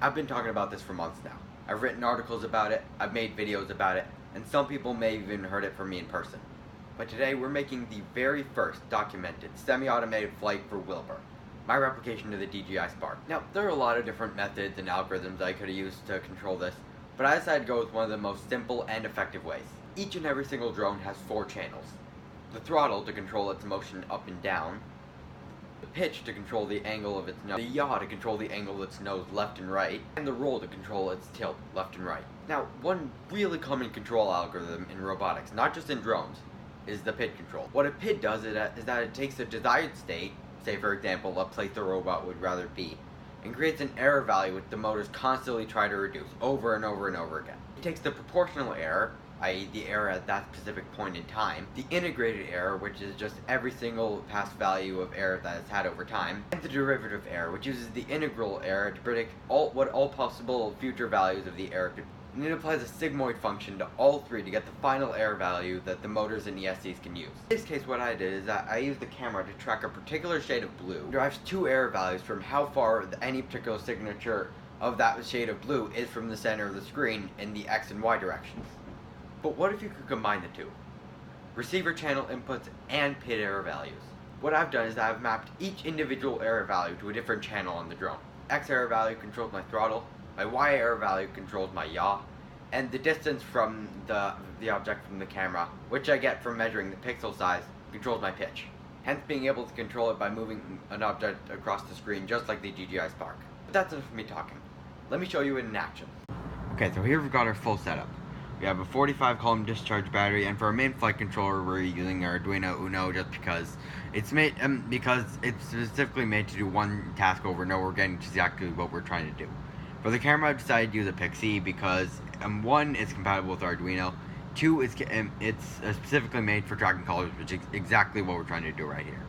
I've been talking about this for months now. I've written articles about it, I've made videos about it, and some people may have even heard it from me in person. But today we're making the very first documented semi-automated flight for Wilbur, my replication of the DJI Spark. Now, there are a lot of different methods and algorithms I could have used to control this, but I decided to go with one of the most simple and effective ways. Each and every single drone has 4 channels. The throttle to control its motion up and down, the pitch to control the angle of its nose, the yaw to control the angle of its nose left and right, and the roll to control its tilt left and right. Now, one really common control algorithm in robotics, not just in drones, is the PID control. What a PID does is that it takes a desired state, say for example a place the robot would rather be, and creates an error value which the motors constantly try to reduce over and over and over again. It takes the proportional error, i.e. the error at that specific point in time, the integrated error, which is just every single past value of error that it's had over time, and the derivative error, which uses the integral error to predict what all possible future values of the error could be. And it applies a sigmoid function to all 3 to get the final error value that the motors and ESCs can use. In this case, what I did is that I used the camera to track a particular shade of blue. It derives 2 error values from how far any particular signature of that shade of blue is from the center of the screen in the X and Y directions. But what if you could combine the 2? Receiver channel inputs and PID error values. What I've done is I've mapped each individual error value to a different channel on the drone. X error value controls my throttle, my Y error value controls my yaw, and the distance from the object from the camera, which I get from measuring the pixel size, controls my pitch. Hence being able to control it by moving an object across the screen just like the DJI Spark. But that's enough of me talking. Let me show you it in action. Okay, so here we've got our full setup. We have a 45 column discharge battery, and for our main flight controller we're using our Arduino Uno just because it's specifically made to do one task over and over again, which is exactly what we're trying to do. For the camera, I decided to use a Pixie because 1, it's compatible with Arduino, 2, it's specifically made for tracking colors, which is exactly what we're trying to do right here.